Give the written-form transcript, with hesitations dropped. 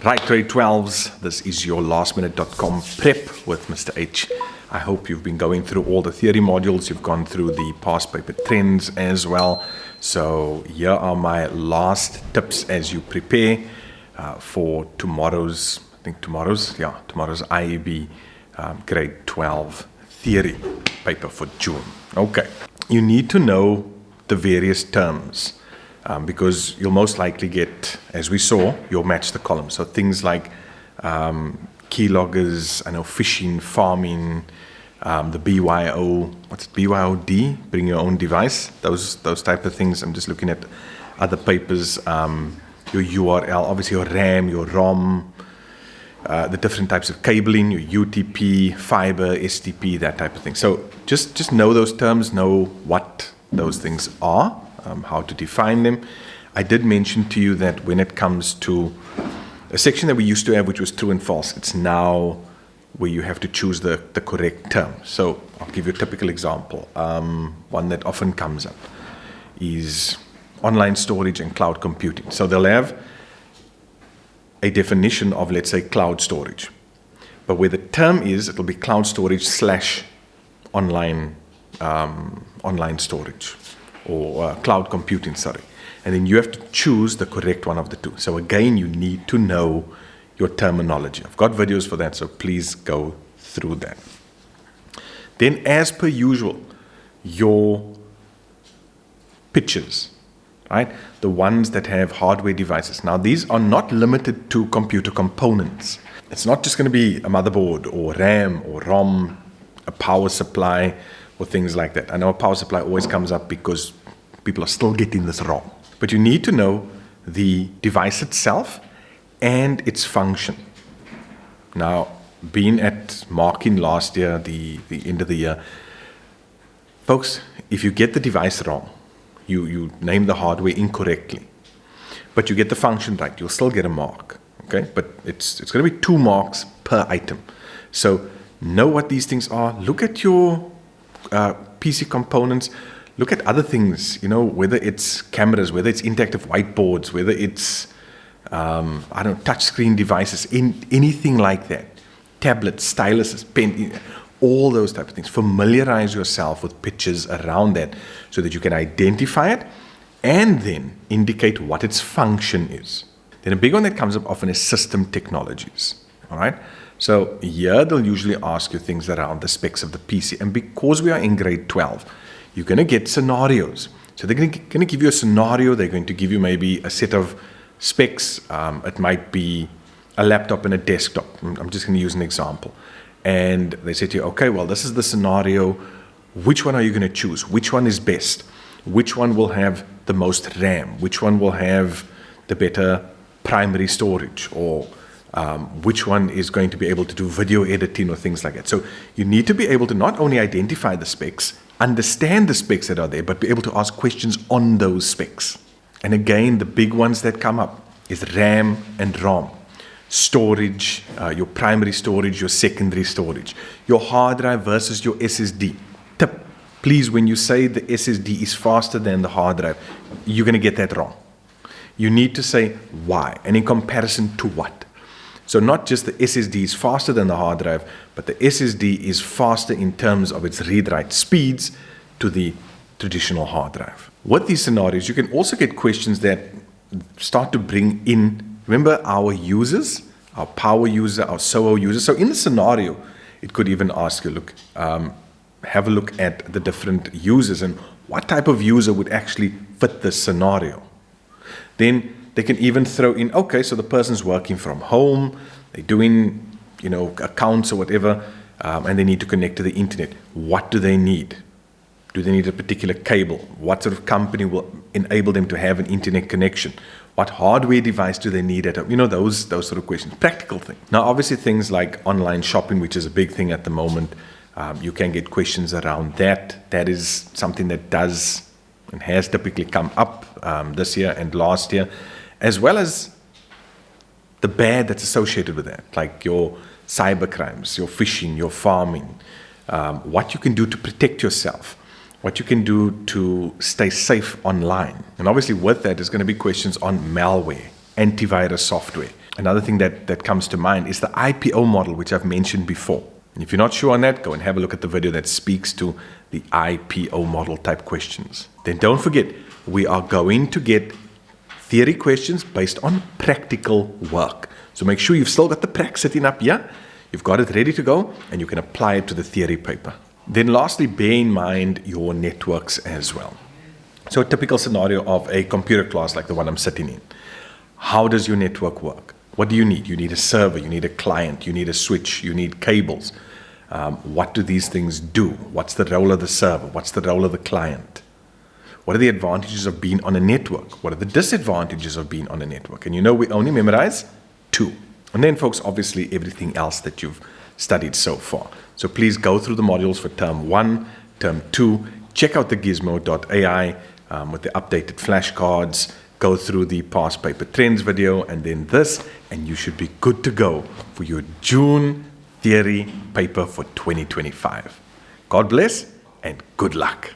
Right, grade 12s, this is your lastminute.com prep with Mr. H. I hope you've been going through all the theory modules. You've gone through the past paper trends as well. So here are my last tips as you prepare for tomorrow's IEB grade 12 theory paper for June. Okay, you need to know the various terms. Because you'll most likely get, as we saw, you'll match the columns. So things like keyloggers, fishing, farming, the BYO, what's it, BYOD, bring your own device, those type of things. I'm just looking at other papers, your URL, obviously your RAM, your ROM, the different types of cabling, your UTP, fiber, STP, that type of thing. So just know those terms, know what those things are. How to define them. I did mention to you that when it comes to a section that we used to have, which was true and false, it's now where you have to choose the correct term. So I'll give you a typical example. One that often comes up is online storage and cloud computing. So they'll have a definition of, let's say, cloud storage. But where the term is, it'll be cloud storage / online storage. Or cloud computing, sorry. And then you have to choose the correct one of the two. So again, you need to know your terminology. I've got videos for that, so please go through that. Then, as per usual, your pictures, right? The ones that have hardware devices. Now, these are not limited to computer components. It's not just going to be a motherboard or RAM or ROM, a power supply, or things like that. I know a power supply always comes up because people are still getting this wrong. But you need to know the device itself and its function. Now, being at marking last year, the end of the year, folks, if you get the device wrong, you name the hardware incorrectly, but you get the function right, you'll still get a mark. Okay, but it's going to be 2 marks per item. So know what these things are. Look at your PC components, look at other things, whether it's cameras, whether it's interactive whiteboards, whether it's, touch screen devices, anything like that, tablets, styluses, pen, all those type of things. Familiarize yourself with pictures around that so that you can identify it and then indicate what its function is. Then a big one that comes up often is system technologies, all right? So here they'll usually ask you things around the specs of the PC. And because we are in grade 12, you're going to get scenarios. So they're going to give you a scenario. They're going to give you maybe a set of specs. It might be a laptop and a desktop. I'm just going to use an example. And they say to you, okay, well, this is the scenario. Which one are you going to choose? Which one is best? Which one will have the most RAM? Which one will have the better primary storage? Or which one is going to be able to do video editing or things like that. So you need to be able to not only identify the specs, understand the specs that are there, but be able to ask questions on those specs. And again, the big ones that come up is RAM and ROM, storage, your primary storage, your secondary storage, your hard drive versus your SSD. Tip, please, when you say the SSD is faster than the hard drive, you're going to get that wrong. You need to say why, and in comparison to what. So not just the SSD is faster than the hard drive, but the SSD is faster in terms of its read-write speeds to the traditional hard drive. With these scenarios, you can also get questions that start to bring in, remember our users, our power user, our SOHO user. So in the scenario, it could even ask you, look, have a look at the different users and what type of user would actually fit this scenario. Then they can even throw in, okay, so the person's working from home, they're doing, accounts or whatever, and they need to connect to the internet. What do they need? Do they need a particular cable? What sort of company will enable them to have an internet connection? What hardware device do they need at home? Those sort of questions, practical things. Now, obviously things like online shopping, which is a big thing at the moment, you can get questions around that. That is something that does and has typically come up this year and last year, as well as the bad that's associated with that, like your cyber crimes, your phishing, your farming, what you can do to protect yourself, what you can do to stay safe online. And obviously with that, there's going to be questions on malware, antivirus software, Another thing that comes to mind is the IPO model, which I've mentioned before. And if you're not sure on that, go and have a look at the video that speaks to the IPO model type questions. Then don't forget, we are going to get theory questions based on practical work. So make sure you've still got the prac sitting up here. You've got it ready to go, and you can apply it to the theory paper. Then lastly, bear in mind your networks as well. So a typical scenario of a computer class like the one I'm sitting in. How does your network work? What do you need? You need a server, you need a client, you need a switch, you need cables. What do these things do? What's the role of the server? What's the role of the client? What are the advantages of being on a network? What are the disadvantages of being on a network? And we only memorize 2. And then, folks, obviously everything else that you've studied so far. So please go through the modules for term 1, term 2. Check out the gizmo.ai with the updated flashcards. Go through the past paper trends video and then this, and you should be good to go for your June theory paper for 2025. God bless and good luck.